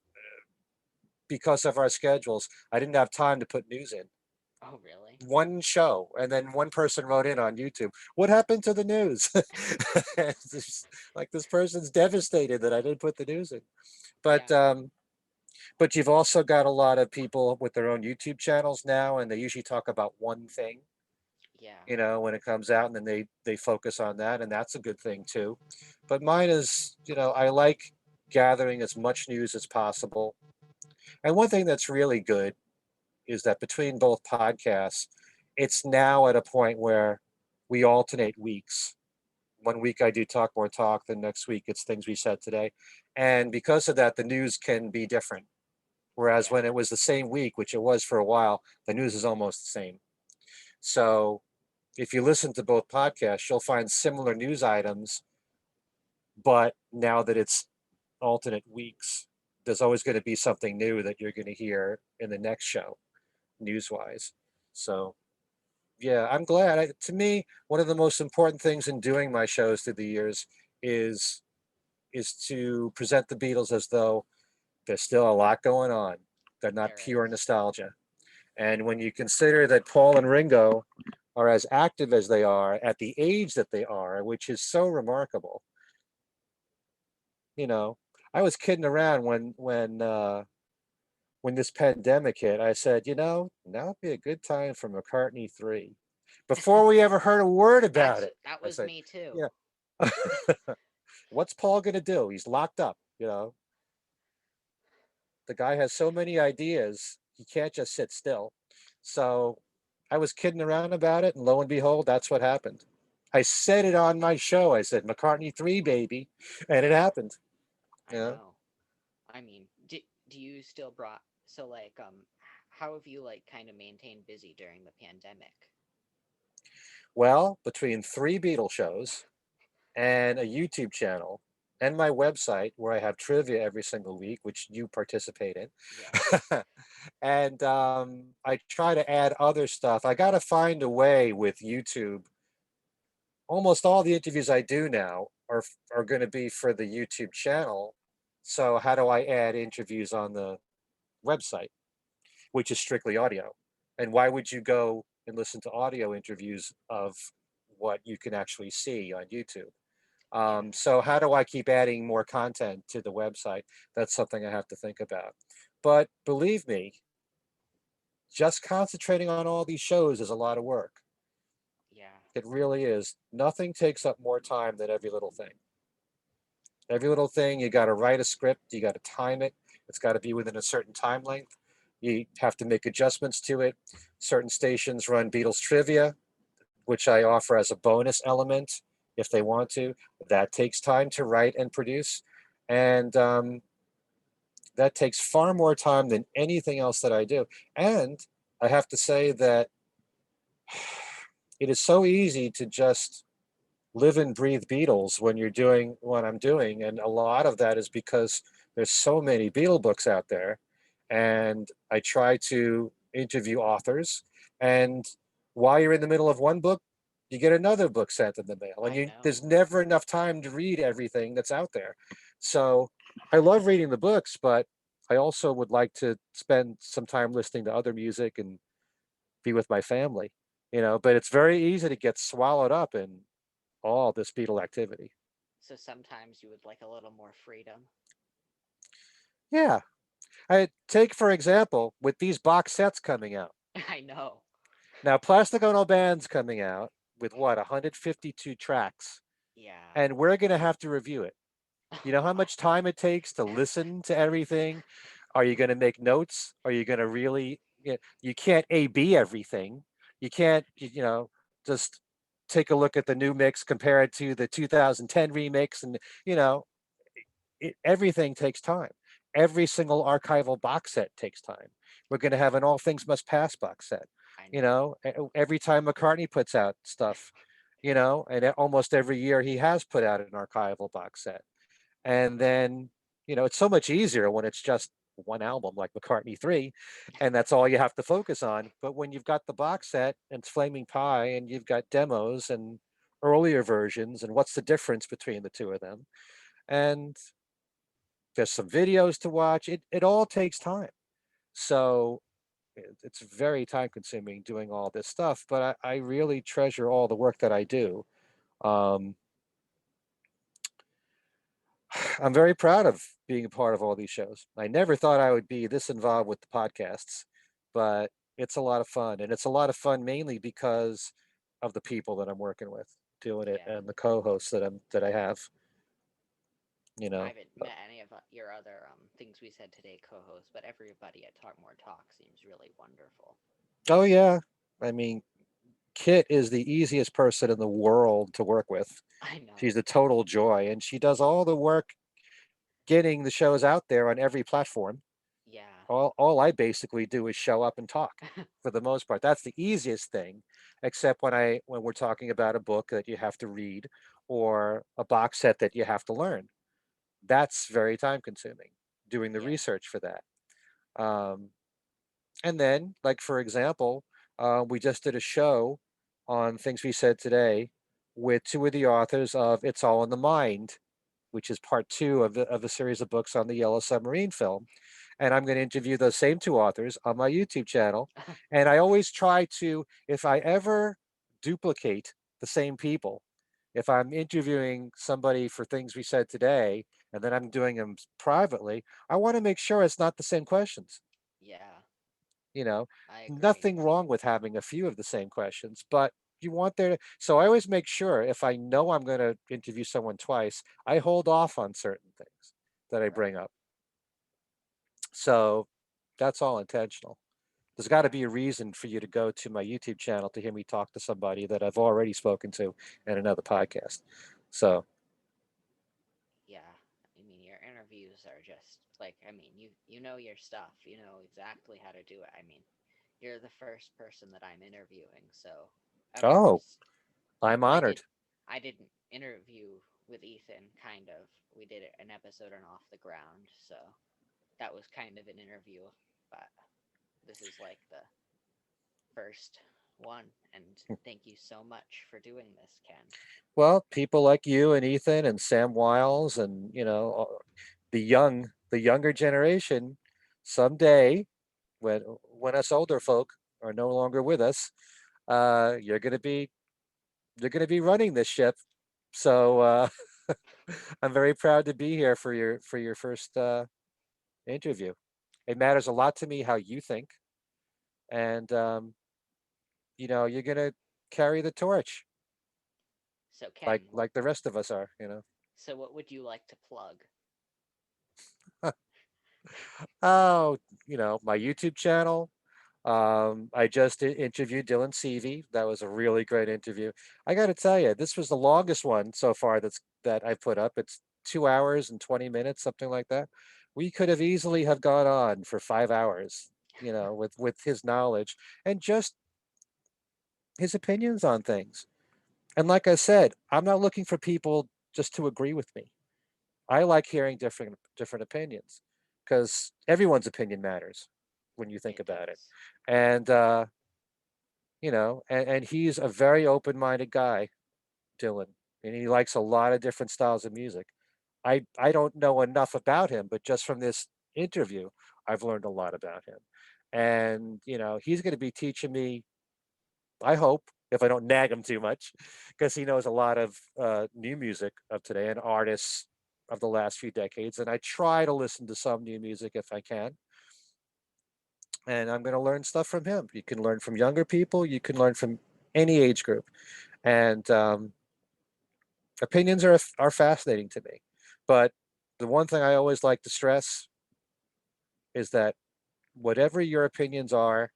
because of our schedules, I didn't have time to put news in. Oh, really? One show, and then one person wrote in on YouTube, "What happened to the news?" Like, this person's devastated that I didn't put the news in. But Yeah, but you've also got a lot of people with their own YouTube channels now, and they usually talk about one thing, yeah, when it comes out, and then they focus on that, and that's a good thing too. But mine is, I like gathering as much news as possible. And one thing that's really good is that between both podcasts, it's now at a point where we alternate weeks. One week I do talk more talk, the next week it's things we said today. And because of that, the news can be different. Whereas yeah, when it was the same week, which it was for a while, the news is almost the same. So if you listen to both podcasts, you'll find similar news items, but now that it's alternate weeks, there's always going to be something new that you're going to hear in the next show, news wise. So, yeah, I'm glad. To me, one of the most important things in doing my shows through the years is is to present the Beatles as though there's still a lot going on. They're not there pure is. nostalgia. And when you consider that Paul and Ringo are as active as they are at the age that they are, which is so remarkable, you know, I was kidding around when this pandemic hit. I said, now would be a good time for McCartney 3. Before we ever heard a word about it, That I was said, me too. yeah, what's Paul going to do? He's locked up. The guy has so many ideas, he can't just sit still. So I was kidding around about it, and lo and behold, that's what happened. I said it on my show. I said McCartney 3, baby, and it happened. I Yeah. know. I mean, do you still brought so like how have you like kind of maintained busy during the pandemic? Well, between 3 Beatles shows and a YouTube channel and my website where I have trivia every single week, which you participate in, Yes. and I try to add other stuff. I got to find a way with YouTube. Almost all the interviews I do now are going to be for the YouTube channel. So how do I add interviews on the website, which is strictly audio? And why would you go and listen to audio interviews of what you can actually see on YouTube? Yeah. So how do I keep adding more content to the website? That's something I have to think about. But believe me, just concentrating on all these shows is a lot of work. Yeah. It really is. Nothing takes up more time than every little thing. Every little thing, you got to write a script, you got to time it, it's got to be within a certain time length. You have to make adjustments to it. Certain stations run Beatles trivia, which I offer as a bonus element if they want to. That takes time to write and produce. And that takes far more time than anything else that I do. And I have to say that it is so easy to just live and breathe Beatles when you're doing what I'm doing. And a lot of that is because there's so many Beatle books out there. And I try to interview authors. And while you're in the middle of one book, you get another book sent in the mail. And I there's know. never enough time to read everything that's out there. So I love reading the books, but I also would like to spend some time listening to other music and be with my family. But it's very easy to get swallowed up in all this beetle activity. So sometimes you would like a little more freedom. Yeah. Take for example with these box sets coming out I know. now, Plastic Ono Band's coming out with what 152 tracks, Yeah. and we're gonna have to review it. You Oh know how my. much time it takes to listen to everything? Are you going to make notes? Are you going to really? You can't A/B everything. You can't, just take a look at the new mix, compare it to the 2010 remix, and you know, everything takes time. Every single archival box set takes time. We're going to have an All Things Must Pass box set. I know. Every time McCartney puts out stuff, and almost every year he has put out an archival box set. And then, it's so much easier when it's just one album like McCartney 3, and that's all you have to focus on. But when you've got the box set and it's Flaming Pie and you've got demos and earlier versions, and what's the difference between the two of them? And there's some videos to watch. It all takes time. So it's very time consuming doing all this stuff, but I really treasure all the work that I do. Um, I'm very proud of being a part of all these shows. I never thought I would be this involved with the podcasts, but it's a lot of fun. And it's a lot of fun mainly because of the people that I'm working with doing it Yeah. and the co-hosts that I have, you I know. haven't met any of your other things we said today co-hosts, but everybody at Talk More Talk seems really wonderful. Oh yeah. I mean, Kit is the easiest person in the world to work with. I know. She's a total joy and she does all the work getting the shows out there on every platform. Yeah. All I basically do is show up and talk for the most part. That's the easiest thing, except when we're talking about a book that you have to read or a box set that you have to learn. That's very time consuming, doing the Yeah. research for that. Um, and then, like for example, we just did a show on things we said today with two of the authors of It's All in the Mind, which is part two of a series of books on the Yellow Submarine film. And I'm going to interview those same two authors on my YouTube channel. And I always try to, if I ever duplicate the same people, if I'm interviewing somebody for things we said today, and then I'm doing them privately, I want to make sure it's not the same questions. Yeah. You know, I agree. nothing wrong with having a few of the same questions, but you want there to, so I always make sure if I know I'm going to interview someone twice, I hold off on certain things that I bring Right. up. So that's all intentional. There's got to Yeah. be a reason for you to go to my YouTube channel to hear me talk to somebody that I've already spoken to in another podcast. So, Yeah. I mean, your interviews are just like, I mean, you know your stuff. You know exactly how to do it. I mean, you're the first person that I'm interviewing, so of oh, course I'm I did. honored. I didn't interview with Ethan. Kind of. We did an episode on Off the Ground, so that was kind of an interview. But this is like the first one, and thank you so much for doing this, Ken. Well, people like you and Ethan and Sam Wiles and, the younger generation someday when us older folk are no longer with us, uh, you're going to be you're going to be running this ship. So, I'm very proud to be here for your first interview. It matters a lot to me how you think, and you're gonna carry the torch So Ken, like the rest of us are. so what would you like to plug? Oh, my YouTube channel. I just interviewed Dylan Seavey. That was a really great interview. I got to tell you, this was the longest one so far that I've put up. It's 2 hours and 20 minutes, something like that. We could have easily have gone on for 5 hours, with his knowledge and just his opinions on things. And like I said, I'm not looking for people just to agree with me. I like hearing different opinions because everyone's opinion matters when you think It about it. does. And and he's a very open-minded guy, Dylan, and he likes a lot of different styles of music. I don't know enough about him, but just from this interview, I've learned a lot about him. And he's going to be teaching me, I hope, if I don't nag him too much, because he knows a lot of new music of today and artists of the last few decades. And I try to listen to some new music if I can. and I'm going to learn stuff from him. You can learn from younger people. You can learn from any age group, and opinions are fascinating to me. But the one thing I always like to stress is that whatever your opinions are,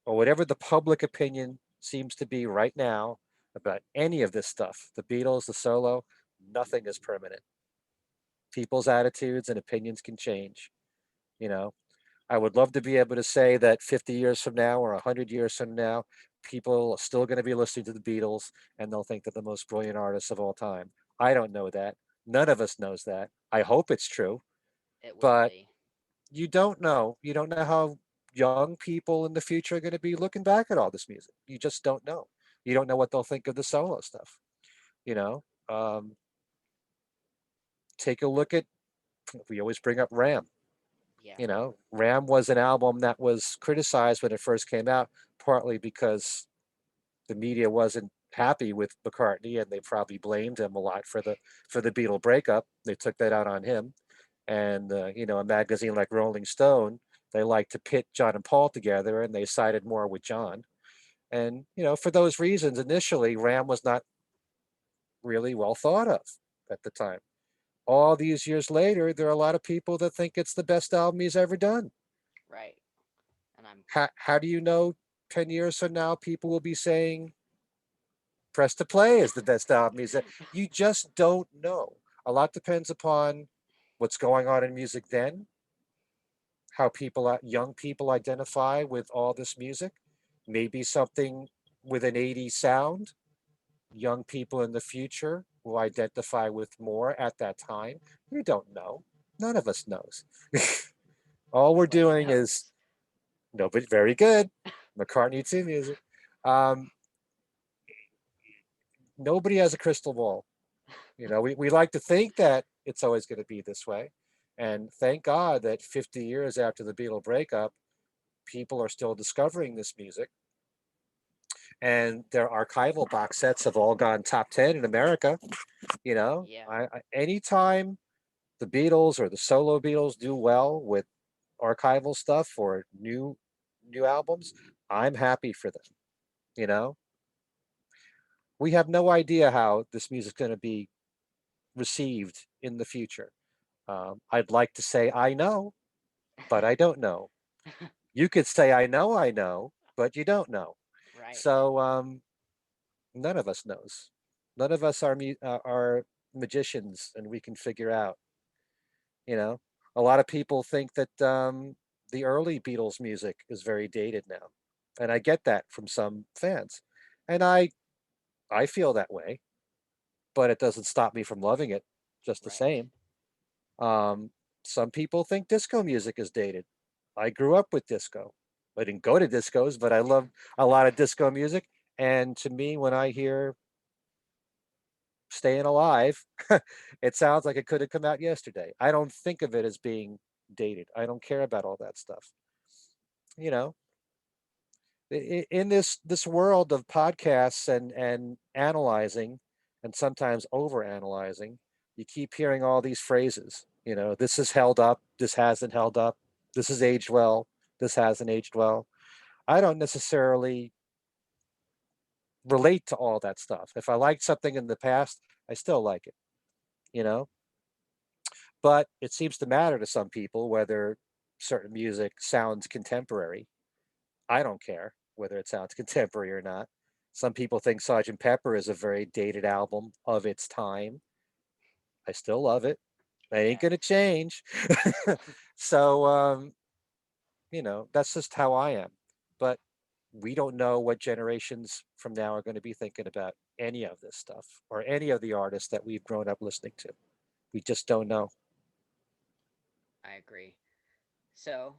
or whatever the public opinion seems to be right now about any of this stuff, the Beatles, the solo, nothing is permanent. People's attitudes and opinions can change. You know, I would love to be able to say that 50 years from now or 100 years from now, people are still going to be listening to the Beatles and they'll think they're the most brilliant artists of all time. I don't know that. None of us knows that. I hope it's true, It will but be. you don't know. You don't know how young people in the future are going to be looking back at all this music. You just don't know. You don't know what they'll think of the solo stuff. You know, um, take a look at. We always bring up Ram. Yeah. Ram was an album that was criticized when it first came out, partly because the media wasn't happy with McCartney and they probably blamed him a lot for the Beatle breakup. They took that out on him. And a magazine like Rolling Stone, they like to pit John and Paul together, and they sided more with John. And for those reasons, initially Ram was not really well thought of at the time. All these years later, there are a lot of people that think it's the best album he's ever done. Right. And I'm How do you know 10 years from now people will be saying Press to Play is the best album he's ever? You just don't know. A lot depends upon what's going on in music then, how young people identify with all this music. Maybe something with an 80s sound, young people in the future will identify with more at that time. You don't know. None of us knows. All we're nobody doing is knows. nobody very good. McCartney 2 music. Um, Nobody has a crystal ball. We like to think that it's always going to be this way. And thank God that 50 years after the Beatle breakup, people are still discovering this music. And their archival box sets have all gone top 10 in America. Yeah. Anytime the Beatles or the solo Beatles do well with archival stuff or new albums, I'm happy for them. You know, we have no idea how this music's going to be received in the future. I'd like to say I know, but I don't know. You could say I know, but you don't know. Right. So none of us knows. None of us are magicians, and we can figure out. You know, a lot of people think that the early Beatles music is very dated now, and I get that from some fans, and I feel that way, but it doesn't stop me from loving it just the Right. same. Um, some people think disco music is dated. I grew up with disco. I didn't go to discos, but I love a lot of disco music. And to me, when I hear Staying Alive, it sounds like it could have come out yesterday. I don't think of it as being dated. I don't care about all that stuff. You know, in this world of podcasts and analyzing and sometimes over analyzing, you keep hearing all these phrases. This is held up, this hasn't held up, this has aged well, this hasn't aged well. I don't necessarily relate to all that stuff. If I liked something in the past, I still like it, you know? But it seems to matter to some people whether certain music sounds contemporary. I don't care whether it sounds contemporary or not. Some people think Sergeant Pepper is a very dated album of its time. I still love it. That ain't Yeah. gonna change. So that's just how I am. But we don't know what generations from now are going to be thinking about any of this stuff or any of the artists that we've grown up listening to. We just don't know. I agree. So,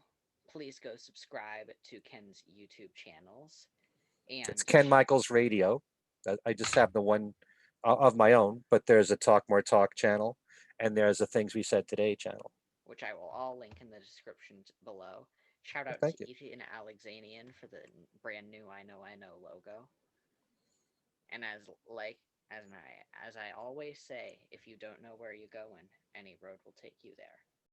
please go subscribe to Ken's YouTube channels It's and Ken Michaels Radio. I just have the one of my own, but there's a Talk More Talk channel, and there's a Things We Said Today channel. which I will all link in the description below. Shout Well, out thank to you. E.T. and Alexanian for the brand new I Know logo. And as I always say, if you don't know where you're going, any road will take you there.